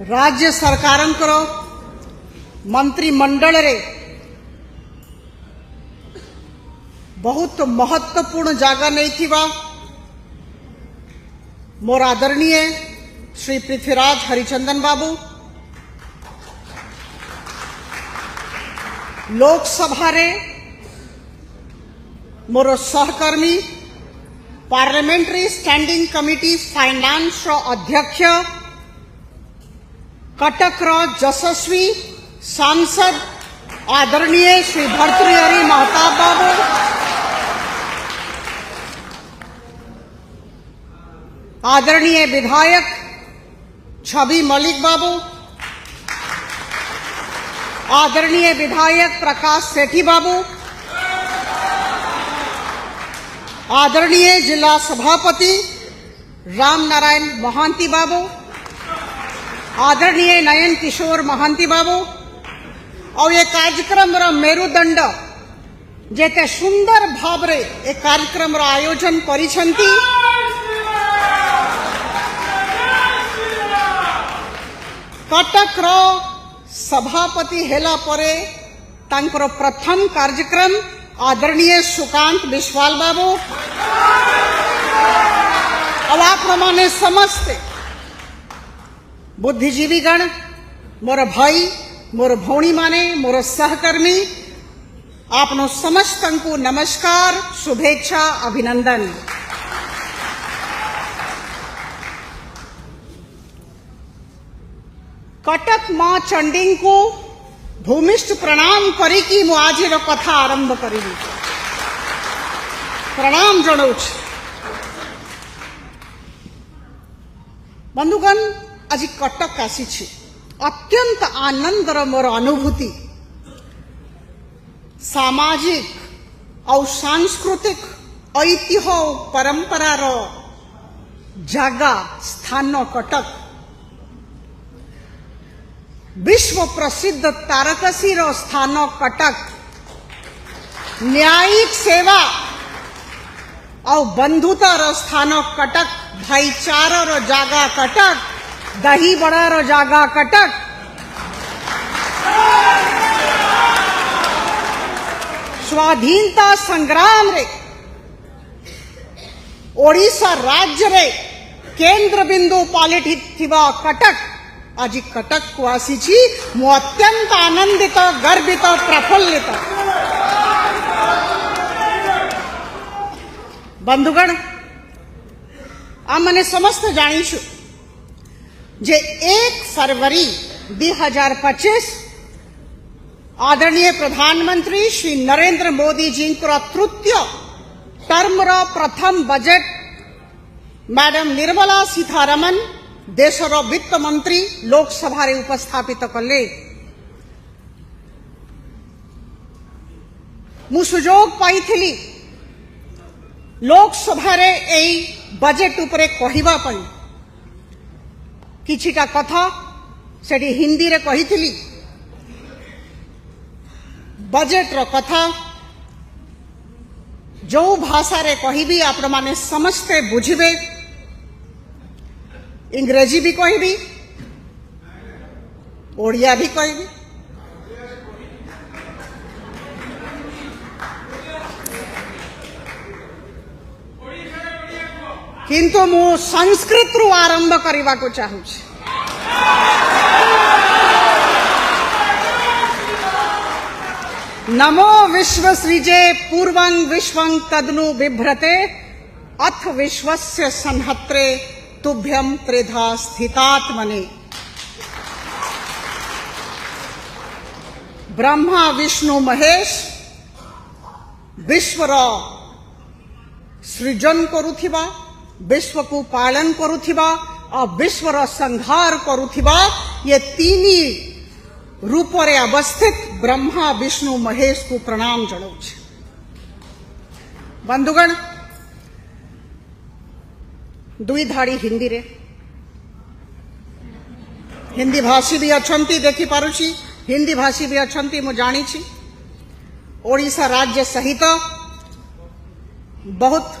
राज्य सरकार मंत्रिमंडल रे बहुत महत्वपूर्ण जगह नहीं थिबा मोर आदरणीय श्री पृथ्वीराज हरिचंदन बाबू, लोकसभा रे मोर सहकर्मी पार्लियामेंट्री स्टैंडिंग कमिटी फाइनान्स अध्यक्ष कटक यशस्वी सांसद आदरणीय श्री भर्तृहरि महताब बाबू, आदरणीय विधायक छवि मलिक बाबू, आदरणीय विधायक प्रकाश सेठी बाबू, आदरणीय जिला सभापति राम नारायण महांती बाबू, आदरणीय नयन किशोर महांती बाबू और ये कार्यक्रम मेरुदंड जेते सुंदर भाव रे ए कार्यक्रम आयोजन करिसंती कटक सभापति हेला परे तांकर प्रथम कार्यक्रम आदरणीय सुकांत विश्वाल बाबू और आप माने समस्त बुद्धिजीवी गण, मोर भाई मोर भौणी माने मोर सहकर्मी आपनो समस्त को नमस्कार, शुभेच्छा, अभिनंदन। कटक मां चंडी को भूमिष्ठ प्रणाम करिकी मु आज कथा आरंभ करी। प्रणाम जनाऊँ बंधुगण, आज कटक आसी अत्यंत आनंदर मोर अनुभूति सामाजिक और सांस्कृतिक ऐतिह्य परंपरार जगह स्थान कटक, विश्व प्रसिद्ध तारकसी स्थान कटक, न्यायिक सेवा और बंधुतार स्थान कटक, भाईचारार जगह कटक, दही बड़ार जगह कटक, स्वाधीनता संग्राम रे ओडिशा राज्य रे केंद्र बिंदु पालिट थिबा कटक आज कटक को आसी मु अत्यंत आनंदित, गर्वित, प्रफुल्लित। बंधुगण, आम मैंने समस्त जानीछु जे 1 फरवरी 2025 आदरणीय प्रधानमंत्री श्री नरेंद्र मोदी जी तृतीय टर्म प्रथम बजट मैडम निर्मला सीतारमण देशर वित्त मंत्री लोकसभा रे उपस्थापित कले। मु सुजोग पाई लोकसभा रे एई बजट उपरे कहिबा पई किछिटा कथा सेठी हिंदी रे कही थी। बजट रो कथा जो भाषा रे कहिबी आपण माने समस्ते बुझिबे, इंग्रेजी भी कहबी, ओडिया भी कहबी। किंतु मु संस्कृत रु आरंभ करने को चाहूँ। नमो विश्व सृजे पूर्वं विश्वं तदनु बिभ्रते अथ विश्वस्य संहत्रे तुभ्यं त्रिधा स्थितात्मने। ब्रह्मा विष्णु महेश विश्वर सृजन करुथिबा, विश्व को पालन करुथिबा और विश्वर संहार करुथिबा ये तीनी रूप रे अवस्थित ब्रह्मा विष्णु महेश को प्रणाम जनाऊँ। बंधुगण, दुई धाड़ी हिंदी रे, हिंदी भाषी भी अच्छी देखी पारुची, हिंदी भाषी भी अच्छी मु जानी छी। ओडिशा राज्य सहित बहुत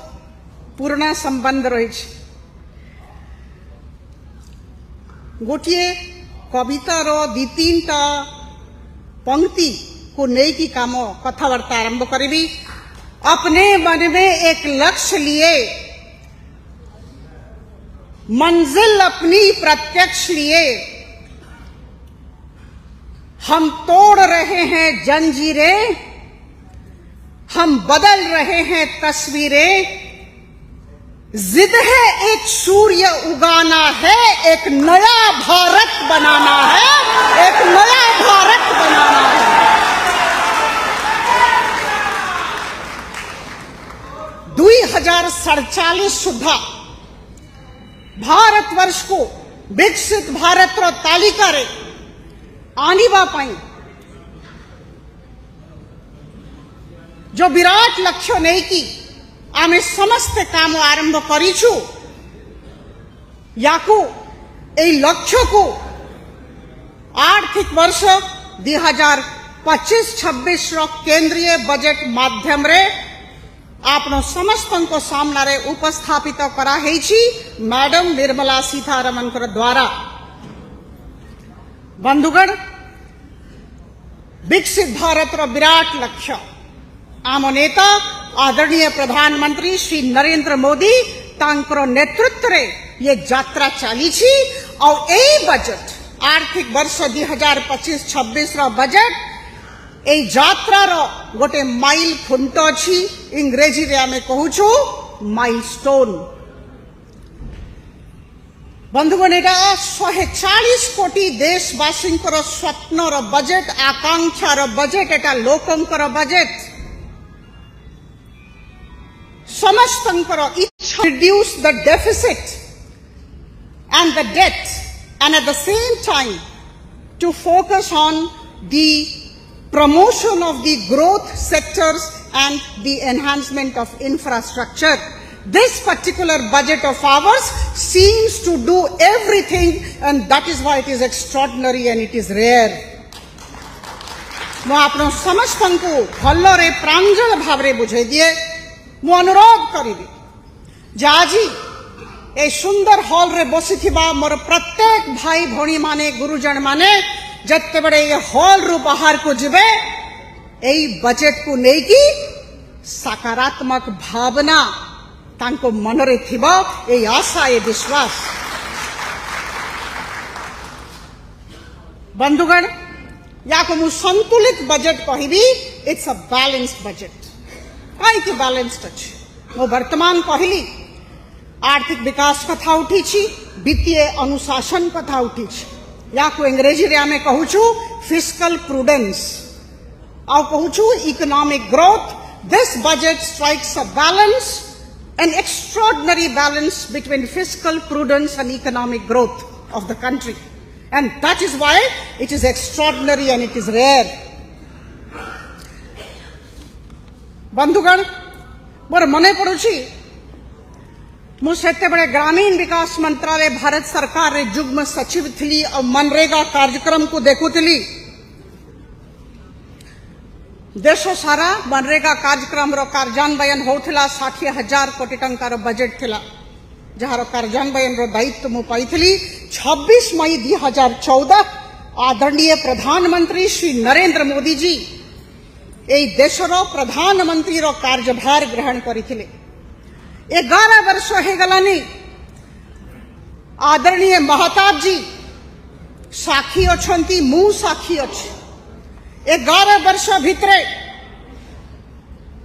पुराना संबंध रही। गोटे कवितार दी तीनटा पंक्ति को नेकी काम कथबार्ता आरंभ करी। अपने मन में एक लक्ष्य लिए, मंजिल अपनी प्रत्यक्ष लिए, हम तोड़ रहे हैं जंजीरें, हम बदल रहे हैं तस्वीरें। जिद है एक सूर्य उगाना है, एक नया भारत बनाना है, एक नया भारत बनाना है। 2047 सुधा भारतवर्ष को विकसित भारत रो तालिका रे आनिबा पाई जो विराट लक्ष्य नहीं की आमे समस्त काम आरंभ करिछु। याकू ए लक्ष्य को आर्थिक वर्ष 2025-26 रो केंद्रीय बजट माध्यम रे आपनो समस्तन को सामना रे उपस्थापित करा हेछि मैडम निर्मला सीतारमण कर द्वारा। बंधुगण, विकसित भारत रो विराट लक्ष्य आम नेता आदरणीय प्रधानमंत्री श्री नरेंद्र मोदी तांकर नेतृत्व रे ये यात्रा चली छी और ए बजट आर्थिक वर्ष 2025-26 रो बजट ए यात्रा रो गोटे माइल खुंट अछि। इंग्रेजी रे आमे कहूछु माइलस्टोन। बंधुगण, एटा 140 कोटी देशवासी स्वप्न रो बजट, आकांक्षा रो बजट, एटा लोकंकर बजट। समस्तंकर इच्छा reduce the deficit and the debt, and at the same time to focus on the promotion of the growth sectors and the enhancement of infrastructure. This particular budget of ours seems to do everything, and that is why it is extraordinary and it is rare. मु आपनो समस्तन को भल्लरे प्रांजल भावरे बुझे दिए मु अनुरोध करिबी जे आजी ए सुंदर hall रे बसिथिबा मोर प्रत्येक भाई भौणी माने गुरुजन माने जत्ते बड़े ये हॉल रु बाहर को जिबे एई बजट को नेकी सकारात्मक भावना तांको मनरे थिबा, ए आशा, ए विश्वास। बंधुगण, याको मु संतुलित बजट कहिबी। It's a balanced budget. काई की बैलेंस्ड अछि? मु वर्तमान कहली आर्थिक विकास कथा उठी छी, वित्तीय अनुशासन कथा उठी छी। याको अंग्रेजी रे आमे कहूछु फिस्कल प्रूडेंस और कहूछु economic growth. This budget strikes a balance, an extraordinary balance between fiscal prudence and economic growth of the country, and that is why it is extraordinary and it is rare. बंधुगण, मोर मने पड़ुछि मु सेते बड़े ग्रामीण विकास मंत्रालय भारत सरकार रे जुग्म सचिव थी और मनरेगा कार्यक्रम को देखुली। देश सारा मनरेगा कार्यक्रम रो कार्यान्वयन होउथिला। 60,000 कोटी टंका रो बजट थिला, जहार कार्यान्वयन रो दायित्व मु पाइथिली। 26 मई 2014 आदरणीय प्रधानमंत्री श्री नरेंद्र मोदी जी ए देशर प्रधानमंत्री रो कार्यभार ग्रहण करिथिले। 11 वर्ष हे गलानी। आदरणीय महताब जी साक्षी अछंती, मु साक्षी अछि। 11 वर्ष भितरे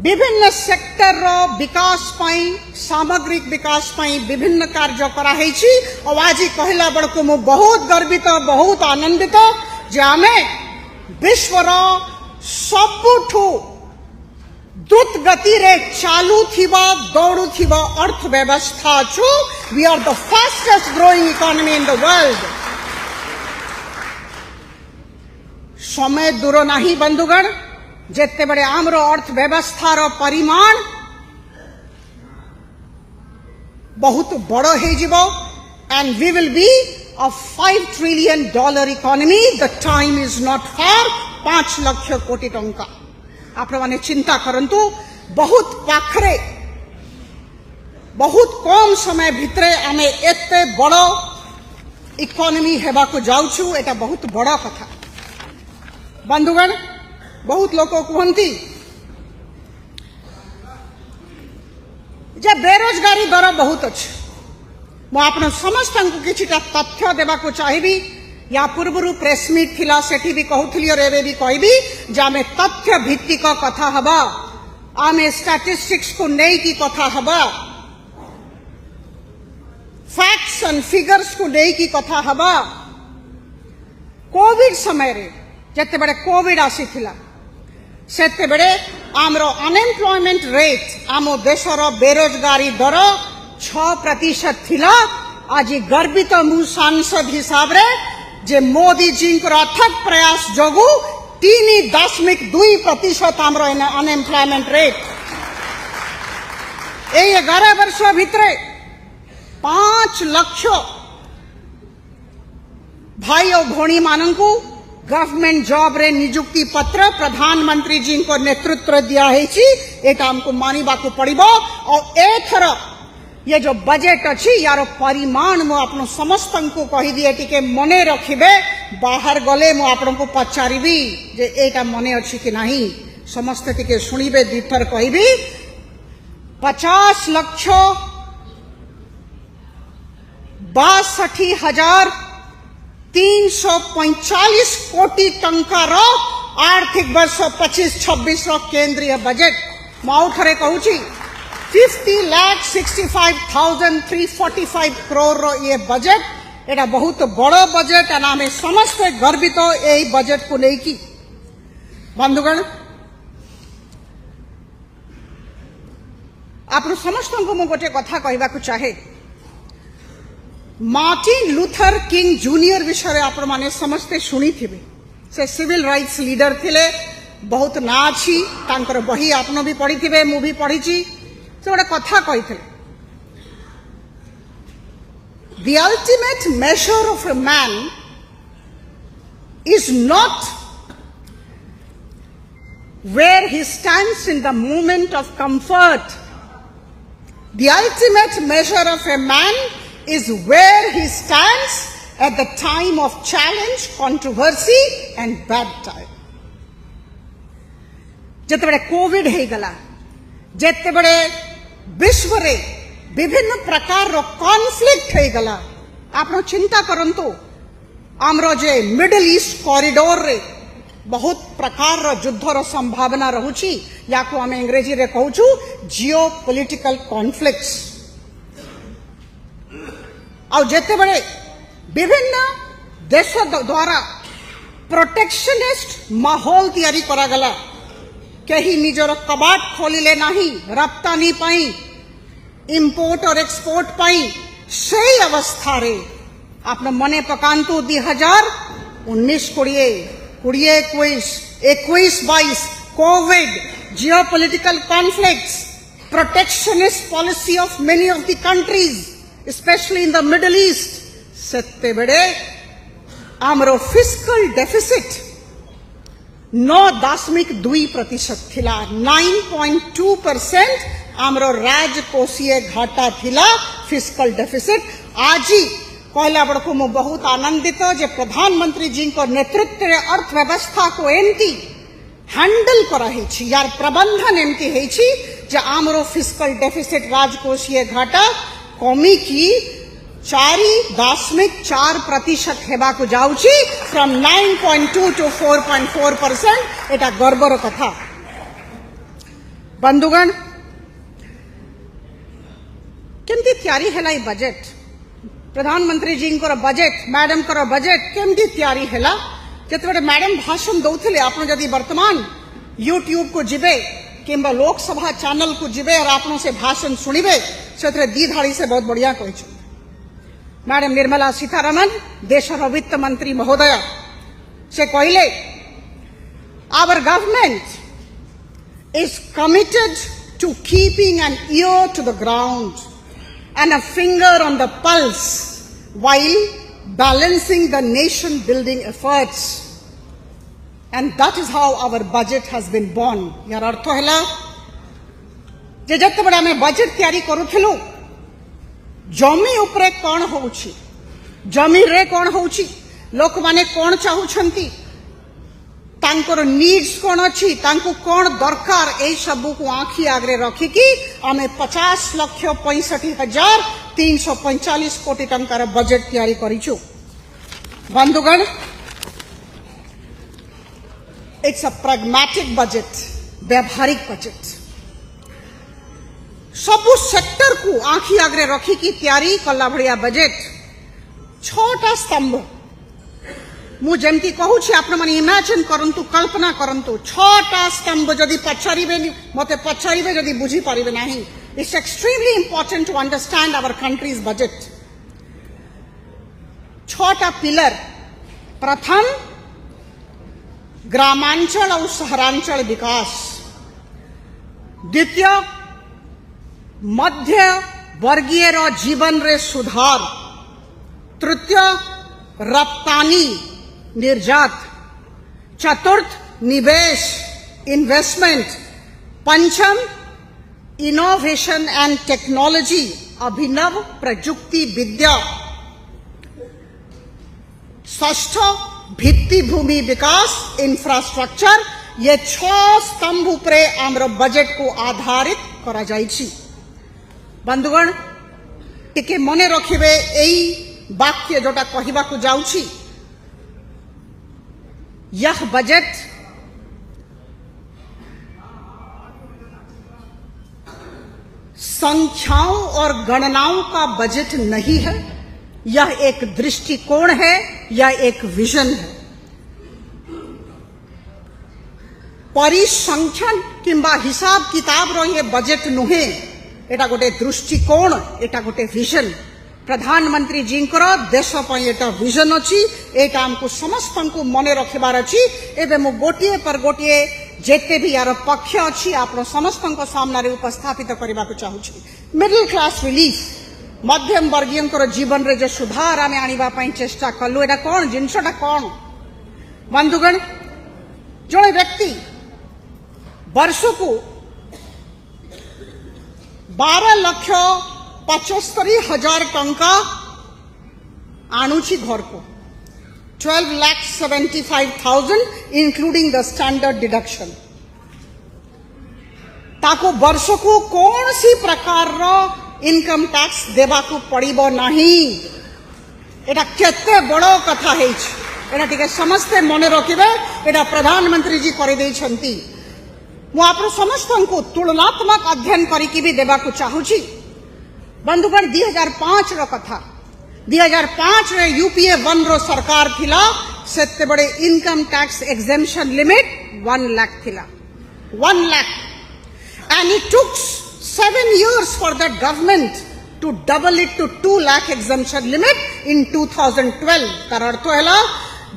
विभिन्न सेक्टर रो विकास पाई, सामग्रिक विकास पाई विभिन्न कार्य करा हेछि। और आज कहला बड़को मु बहुत गर्वित, बहुत आनंदित जे आमे विश्व रो सबुठु द्रुत गति रे चालू थिबा, दौड़ू थिबा अर्थव्यवस्था छु। We are the fastest growing economy in the world. समय दूर नहीं बंधुगण, जेते बड़े आमरो अर्थव्यवस्था रो परिमाण बहुत बड़ हो जिवो, and we will be a $5 trillion economy. The time is not far. 5 lakh कोटी टंका आप माने चिंता करंतु। बहुत पाखरे, बहुत कम समय भितरे आमे एते बड़ इकोनॉमी हेबा को जाउछु एटा बहुत बड़ा कथा। बंधुगण, बहुत लोक कहती जे बेरोजगारी दर बहुत अच्छे। मुझे समस्त किसी तथ्य देवा चाहिए। या पूर्व प्रेस मीट थिला सेठी भी कहूली और एवं भी कहबी जे आमे तथ्य भित्तिक कथा हबा, आमे स्टैटिस्टिक्स को नहीं की कथा हबा, फैक्ट्स एंड फिगर्स को नहीं की कथा हबा। कोविड समय रे जते बड़े कोविड आसी थिला सेते बड़े आमरो अनएम्प्लॉयमेंट रेट आमो देशर बेरोजगारी दर 6% थिला। आज गर्वित मु सांसद हिसाब रे जे मोदी जी अथक प्रयास जोगु 3.2% आमरो अनएम्प्लॉयमेंट रेट। 11 वर्ष भितरे 5 लाख भाई और भौणी मानंकु गवर्नमेंट जॉब रे नियुक्ति पत्र प्रधानमंत्री जी को नेतृत्व दिया है। एटा हमको मानिबा को पड़िबो। और एथर ये जो बजट अच्छी यार परिमाण मु आपन समस्त को कहि दिए टिके मने रखिबे। बाहर गले मु आपन को पचारिबी जे एटा मने अच्छी कि नहीं। समस्त टिके सुनिबे, दीथर कहिबी 50,62,345 कोटी टंकार आर्थिक वर्ष 25-26 केंद्रीय बजेट माउ थरे कहूची 50,65,345 करोड़ ये बजेट। एटा बहुत बड़ बजेट एना आमे समस्त गर्वित ए बजेट को नहीं की। बंधुगण, आप समस्त को मु गोटे कथा कहबा को चाहे। मार्टिन लूथर किंग जूनियर विषय आप माने समस्ते शुणी थिबे। से सिविल राइट्स लीडर थिले, बहुत ना छी तांकर बही आपन भी पढ़ी थिबे, मु भी पढ़ी छी। से गोटे कथा कही थे, the ultimate measure of a man is not where he stands in the moment of comfort. The ultimate measure of a man is where he stands at the time of challenge, controversy and bad time. जते बड़े Covid है गला, जते बड़े विश्व रे विभिन्न प्रकार रो कॉन्फ्लिक्ट है गला, आप चिंता करंतु आमरो जे मिडिल ईस्ट कॉरिडोर रे बहुत प्रकार रो युद्ध रो संभावना रहुची। या को आमे अंग्रेजी रे कहूछु जियो पॉलिटिकल कॉन्फ्लिक्ट्स। और जेते बड़े विभिन्न देश द्वारा प्रोटेक्शनिस्ट माहौल तैयारी करा गला, कहीं निजर कबाट खोलिले नहीं रप्तानी पाई, इंपोर्ट और एक्सपोर्ट पाई। से अवस्था रे आपने मने पकांतु 2019-20, Covid, geopolitical conflicts, protectionist policy of many of the countries specially in the middle east. सेते बेड़े आमरो फिस्कल डेफिसिट 9.2% थिला। 9.2% आमरो राजकोषीय घाटा थिला फिस्कल डेफिसिट। आज ही कहला बड़को मु बहुत आनंदित जे प्रधानमंत्री जी को नेतृत्व रे अर्थव्यवस्था को एमती हैंडल करा है छी, यार प्रबंधन एमती है छी जे आमरो फिस्कल डेफिसिट राजकोषीय घाटा कमी की 4.4% हेबा को जाउची फ्रॉम 9.2 to 4.4%। एटा गर्वर कथा। बंधुगण, केमती तैयारी हैला ई बजेट, प्रधानमंत्री जी को बजेट, मैडम को बजेट केमती तैयारी हैला। जते बड़े मैडम भाषण दौथिले आपण जदि वर्तमान यूट्यूब को जिबे किंबा लोकसभा चैनल को जिबे और आपन से भाषण सुनिबे से दी धाड़ी से बहुत बढ़िया कहि। मैडम निर्मला सीतारमण देशर वित्त मंत्री महोदय से कहले our government is committed to keeping an ear to the ground and a finger on the pulse while balancing the nation building efforts, and that is how our budget has been born। यार अर्थ हैला जे जते बडा में budget तैयारी करूथिलु जमी उपरे कोन होउछि जमी रे कौन होउची लोक माने कौन चाहूछंती तांकर नीड्स कौन अच्छी तांको कौन दरकार ए सबू को आखि आगरे रखी कि आमे 50,65,345 कोटी टंकार बजेट तैयारी करिछु। बंधुगण, इट्स अ प्रैग्मैटिक बजेट, व्यावहारिक बजेट। सबु सेक्टर को आखि आगरे रखी कि तैयारी कला भड़िया बजेट। 6टा स्तंभ मु जेमती कहूँ आपण मैंने इमेजिन करंतु, कल्पना करंतु 6टा स्तंभ जदि पचारिबे मते पचारिबे जदि बुझी पारिबे नाही। It's extremely important to understand our country's budget. 6टा पिलर। प्रथम ग्रामांचल और शहरांचल विकास। द्वितीय मध्य वर्गीय रो जीवन रे सुधार। तृतीय रप्तानी निर्यात। चतुर्थ निवेश इन्वेस्टमेंट। पंचम इनोवेशन एंड टेक्नोलॉजी अभिनव प्रजुक्ति विद्या। षष्ठ भित्ति भूमि विकास इंफ्रास्ट्रक्चर। ये 6 स्तंभ उपरे आमर बजेट को आधारित करा जाइछि। बंधुगण, टिके मने रखिबे एई वाक्य जोटा कहवा को जाउछि। यह बजट संख्याओं और गणनाओं का बजट नहीं है, यह एक दृष्टिकोण है, यह एक विजन है। परिसंख्यान किंबा हिसाब किताब रो ये बजट नुहे, एटा गोटे दृष्टिकोण, एटा गोटे विजन। प्रधानमंत्री जी देश एटा विजन अच्छी, एटा हमको समस्त को मन रखबार अच्छी। एवं मु गोटे पर गोटे जेते भी यार पक्ष अच्छी आप समस्त सामने उपस्थापित करने को चाहूँगी। मिडिल क्लास रिलीफ, मध्यम वर्गीय जीवन रे जो सुधार आम आने चेष्टा कलु, एटा कौन जिनसटा कौन? बंधुगण, जड़े व्यक्ति वर्ष को 12,75,000 टंका आणुची घर को, 12,75,000 इंक्लूडिंग द स्टैंडर्ड डिडक्शन। ताको वर्ष को कौन सी प्रकार रो इनकम टैक्स देवा को पड़िबो नहीं। एटा केते बड़ो कथा है, एटा टिके समस्ते मने रखिबे। एटा प्रधानमंत्री जी करे दै छंती। मु आप समस्त को तुलनात्मक अध्ययन करिकी भी देवा को चाहूची। बंधुगण, 2005 रो कथा। 2005 रे यूपीए 1 रो सरकार थिला, सेते बड़े income tax exemption limit 1 lakh थिला, 1 lakh. And it took 7 years for that government to double it to 2 lakh exemption limit in 2012। तार अर्थ है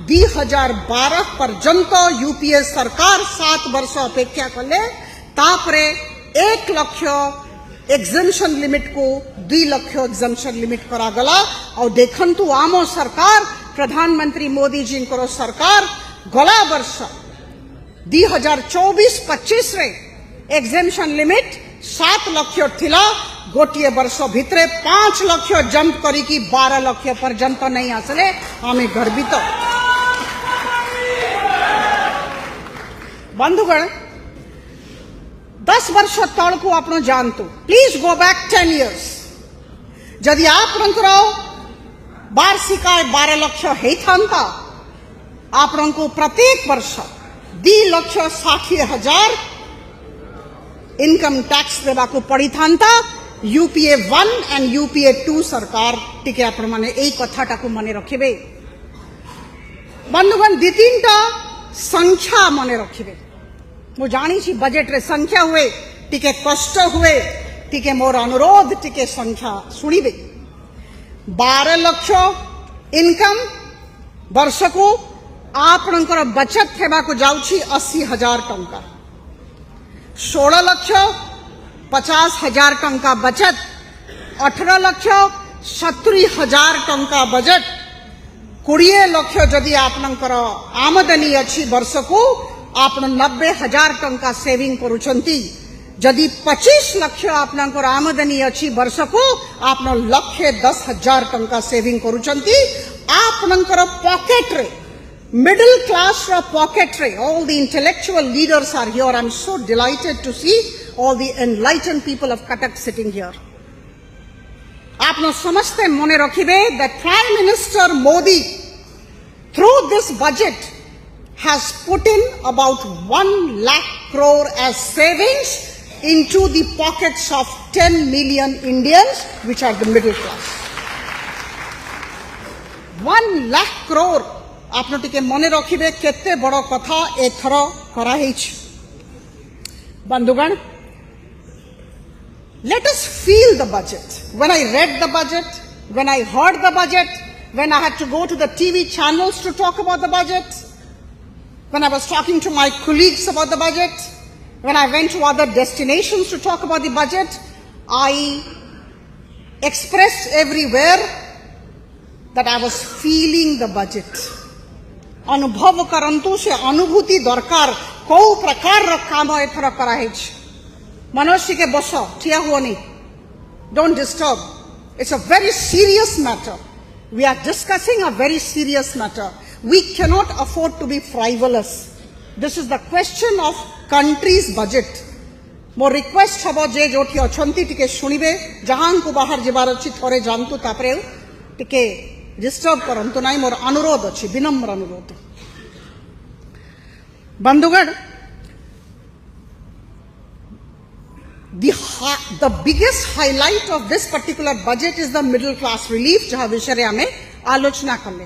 2012 पर्यंत यूपीए सरकार 7 वर्ष अपेक्षा कले, तापरे 1 लाख एग्जेम्पशन लिमिट को 2 लाख एग्जेम्पशन लिमिट करा गला। और देखंतु आम सरकार, प्रधानमंत्री मोदी जी को सरकार गला वर्ष 2024-25 रे एग्जेम्पशन लिमिट 7 लाख थिला, गोटे वर्ष भितरे 5 लाख जंप करी 12 लाख पर्यंत नहीं आसले आमे गर्वित। बंधुगण, 10 वर्ष तल को आप जानतु, प्लीज गो बैक 10 years। जदि आप वार्षिक आय 12 लाख होता, आप प्रत्येक वर्ष 2,60,000 इनकम टैक्स देवा को पड़ी था। यूपीए 1 एंड यूपीए 2 सरकार टिके आपण माने एई कथाटा को मने रखिबे। बंधुगण, 2-3टा संख्या मने रखिबे। मु जानी छी बजेट रे संख्या हुए टिके कष्ट हुए, टिके मोर अनुरोध टिके संख्या सुनिबे। 12 लाख इनकम वर्ष को आपणकर बचत हेबा को जाउछि 80,000 टंका। 16,50,000 टंका बचत, 18,70,000 टंका बजट, 20 लाख जदि आपणकर आमदनी अच्छी वर्ष को आप 90,000 टंका सेविंग करुछंती। जदि 25 लाख आपनकर आमदनी अच्छी वर्ष को आप 1,10,000 टंका सेविंग करूचंती आपनकर पॉकेट रे middle class रा पॉकेट रे all the intellectual leaders are here. I'm so delighted to see all the enlightened people of Cuttack sitting here. आपनो समझते मने रखिबे that Prime Minister Modi through this budget has put in about 1 lakh crore as savings into the pockets of 10 million Indians, which are the middle class. 1 lakh crore आपनो टिके मने रखिबे केते बड़ो कथा एथर करा हेछि बंधुगण. Let us feel the budget. When I read the budget, when I heard the budget, when I had to go to the TV channels to talk about the budget, when I was talking to my colleagues about the budget, when I went to other destinations to talk about the budget, I expressed everywhere that I was feeling the budget. अनुभव करंतु से अनुभूति दरकार को प्रकार रा काम एथर करा हेछि. मनुष्य के बस ठिया हुओनी. Don't disturb. It's a very serious matter. We are discussing a very serious matter. We cannot afford to be frivolous. This is the question of country's budget. More request हबो जे जोठी अछंती टिके सुनिबे जहां को बाहर जेबार अछि थोरे जानतु तापरे टिके डिस्टर्ब करंतु नाही. मोर अनुरोध अछि, विनम्र अनुरोध. बंधुगण, the biggest highlight of this particular budget is the middle class relief, जहाँ विषय हमें आलोचना करले.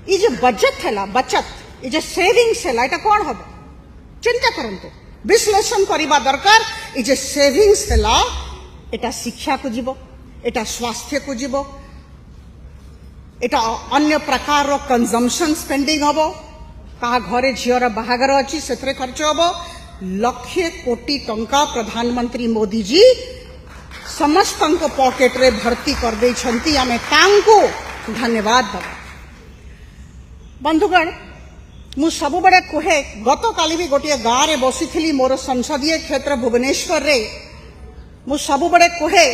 ये जो बचत है ला, बचत ये जो सेविंग्स है ला, इटा कौन होगा चिंता करंतु विश्लेषण करिबा दरकार. ये जो सेविंग्स है ला, इटा शिक्षा को जीवो, इटा स्वास्थ्य को जीवो, इटा अन्य प्रकार रो कंजम्पशन स्पेंडिंग होबो. कहा घरे झियर बाहागर अछि सेथरे खर्च होबो. लक्षे कोटी टंका प्रधानमंत्री मोदी जी समस्त पॉकेट रे भर्ती कर दे छंती. आमे तांको धन्यवाद दबा. बंधुगण, मु सब बड़े कहे गत काली भी गोटे गाँव रे बसी थी मोर संसदीय क्षेत्र भुवनेश्वर रे. मु सब बड़े कहे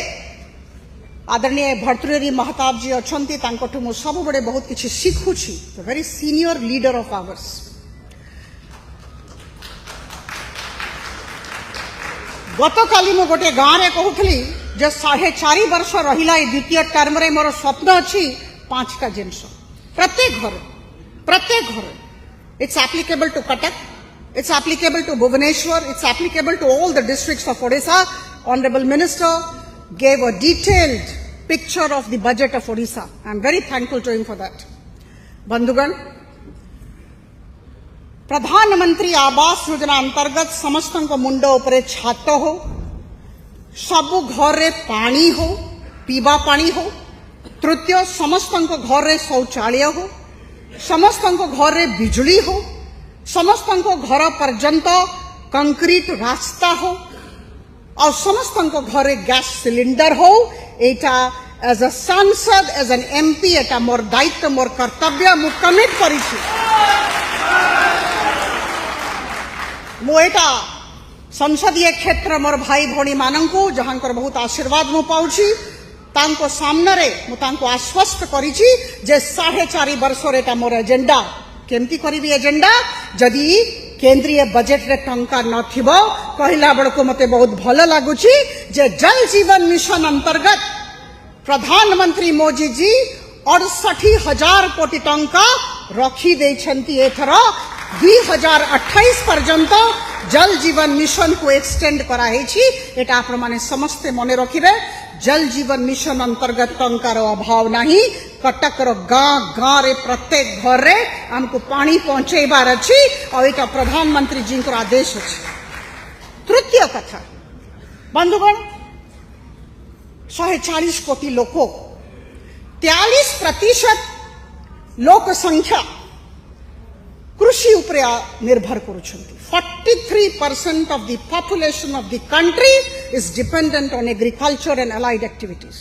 आदरणीय भर्तृहरि महताब जी अच्छी तांकठु मु सब बड़े बहुत किछि शिखुछि. Very senior leader of ours. गत काली मु गोटे गाँव रे कहूली जे 4.5 वर्ष रहिला द्वितीय टर्म रे मोर स्वप्न अछि 5टा जिनस प्रत्येक घर. It's applicable to Cuttack, it's applicable to Bhubaneswar, it's applicable to all the districts of Odisha. Honorable Minister gave a detailed picture of the budget of Odisha. I'm very thankful to him for that. बंधुगण, प्रधानमंत्री आवास योजना अंतर्गत समस्त मुंड उपरे छात हो, सबु घर रे पानी हो, पीवा पानी हो. तृतीय, समस्त घर रे शौचालय हो, समस्त घर रे बिजली हो, समस्त घर पर्यंत कंक्रीट रास्ता हो, और समस्त घर रे गैस सिलेंडर हो. एटा एज अ सांसद, एज एन एमपी, एटा मोर दायित्व, मोर कर्तव्य. मु कमिट करिछि मु एटा संसदीय क्षेत्र मोर भाई भौणी मानंकु जहांकर बहुत आशीर्वाद मु पाउछि तांको सामने रे मु तांको आश्वस्त करिछि जे 4.5 वर्ष रे एटा मोर एजेंडा. केमती करिबी एजेंडा जदि केंद्रीय बजेट रे टंका नथिबो कहला बड़को मते बहुत भल लागुछि जे जल जीवन मिशन अंतर्गत प्रधानमंत्री मोदी जी 68,000 कोटी टंका रखी देछंती. एथर 2028 पर्यंत जल जीवन मिशन को एक्सटेंड करा हेछि. एटा आपण माने समस्त मने रखिबे. जल जीवन मिशन अंतर्गत टंकार अभाव नहीं. कटक गाँ रे प्रत्येक घर रे हमको पानी पहुंचेबार अछि और एटा प्रधानमंत्री जी को आदेश अछि. तृतीय कथा बंधुगण, 140 कोटी लोक 43% लोक संख्या कृषि उपरे निर्भर करुछंती. 43% of the population of the country is dependent on agriculture and allied activities.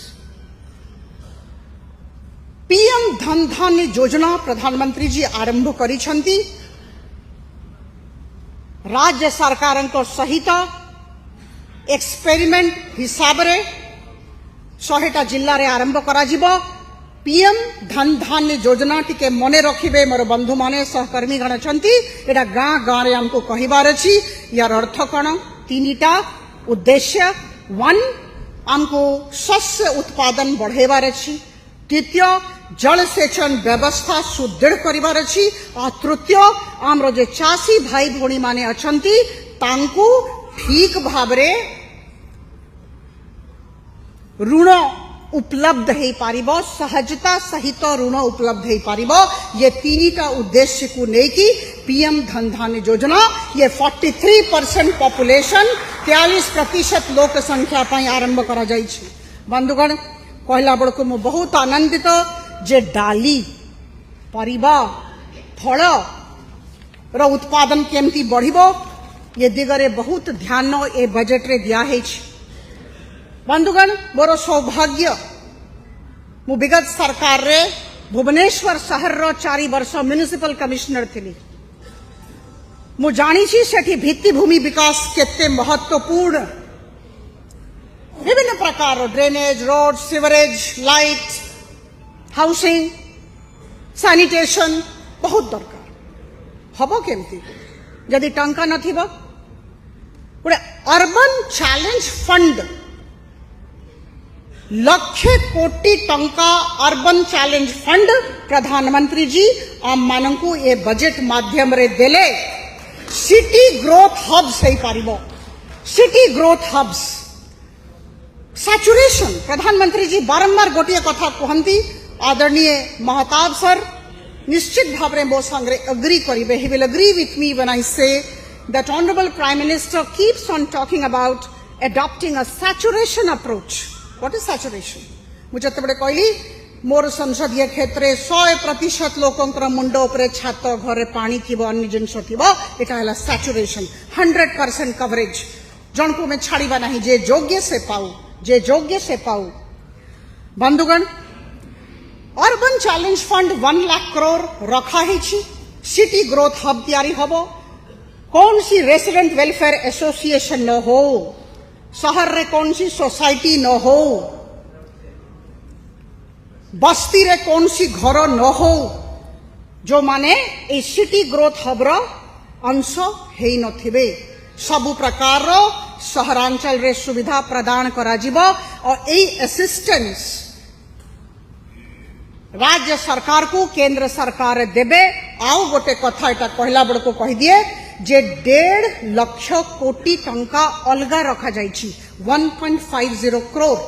PM धन धान्य योजना प्रधानमंत्री जी आरंभ करिछंती. राज्य सरकार सहित एक्सपेरिमेंट हिसाब रे 100टा जिल्ला रे आरंभ करा जिवो पीएम धन धान्य योजना टिके मने रखिबे मोर बंधु माने सहकर्मी गण छंती एटा गां गां रे हमको कहिबार अछि यार अर्थ कोन तीनटा उद्देश्य 1 हमको शस्य उत्पादन बढ़ेबार अछि द्वितीय जलसेचन व्यवस्था सुदृढ़ करिबार अछि आ तृतीय हमरो जे चासी भाई भोणी माने अछंती तांकू ठीक भाबरे ऋण उपलब्ध है पारिबो सहजता सहित ऋण उपलब्ध है पारिबो ये तीनटा उद्देश्य को नेकी पीएम धन धान्य योजना ये 43% पॉपुलेशन 43% लोक संख्या पई आरंभ करा जाई छी बंधुगण कहला बड़को मु बहुत आनंदित जे डाली परिबा फल रो उत्पादन केमती बढ़िबो ये दिगरे बहुत ध्यान ए बजट रे दिया है छी बंधुगण मोर सौभाग्य मु विगत सरकार रे भुवनेश्वर शहर रो 4 वर्ष म्युनिसिपल कमिश्नर थिली मु जानी छी सेठी भित्तिभूमि विकास केते महत्वपूर्ण विभिन्न प्रकार drainage road sewerage light housing sanitation बहुत दरकार हबो केमती जदि टंका नथिबो गोटे अर्बन चैलेंज फंड लक्ष कोटी टंका अर्बन चैलेंज फंड प्रधानमंत्री जी आम मानकू ए बजट माध्यम रे देले सिटी ग्रोथ हब्स है पारिबो सिटी ग्रोथ हब्स सैचुरेशन प्रधानमंत्री जी बारंबार गोटे कथा कहती आदरणीय महताब सर निश्चित भाव मो संगे अग्री करेंगे he will agree with me when I say that honourable prime minister keeps on talking about adopting a saturation approach what is saturation मुझे बड़े कहली मोर संसदीय क्षेत्र 100% लोकंकर मुंड उपरे छात घरे पानी थी अन्य जिनस थी यहाँ सैचुरेशन 100% कवरेज जन को मैं छाड़वा नहीं जे योग्य से पाऊ बंधुगण urban challenge fund 1 lakh crore रखा है सिटी ग्रोथ हब तैयारी हबो कौन सी रेसिडेंट वेलफेयर एसोसिएशन न हो शहर रे कौन सी सोसाइटी न हो बस्ती रे कौन सी घर न हो जो माने ए सिटी ग्रोथ हब रो अंश हेई नथिबे सबु प्रकार रो सहरांचल रे सुविधा प्रदान करा जिवो और ए असिस्टेंस राज्य सरकार को केंद्र सरकार देबे आउ गोटे कथा एटा कहला बड़ को कहि दिए जे 1.5 लाख कोटी टंका अलगा रखा जाइछि 1.50 करोड़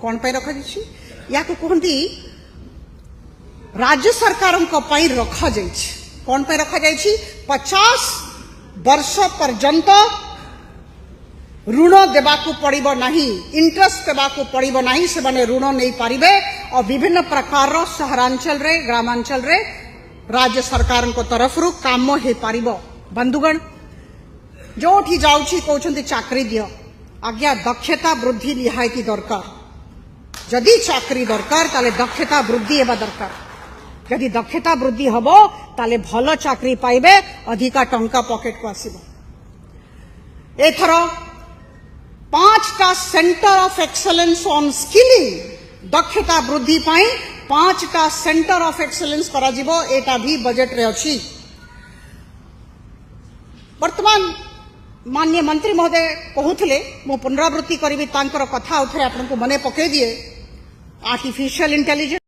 कौन पे रखा जाइछि या को कहंती राज्य सरकारों को पई रखा जाइछि कौन पे रखा जाइछि 50 वर्ष पर्यंत ऋण देबाकू पड़िबो नहीं इंटरेस्ट देबाकू पड़िबो नहीं से माने ऋण नहीं पारिबे और विभिन्न प्रकार रो सहरांचल रे ग्रामांचल रे राज्य सरकार को तरफ रु काम हे पारिबो बंधुगण जोठी जाउछि कहउछंती चाकरी दियो आज्ञा दक्षता वृद्धि निहायती दरकार जदि चाकरी दरकार ताले दक्षता वृद्धि हेबा दरकार यदि दक्षता वृद्धि हबो ताले भलो चाकरी पाइबे अधिका टंका पॉकेट को आसीबो एथर 5टा centre of excellence on skilling दक्षता वृद्धि पाई 5टा सेंटर ऑफ एक्सेलेंस करा जिवो एटा भी बजट रे अछि वर्तमान माननीय मंत्री महोदय कहूले मु पुनरावृत्ति करी तांकर कथा उठे आपन को मने पकई दिए आर्टिफिशियल इंटेलिजेंस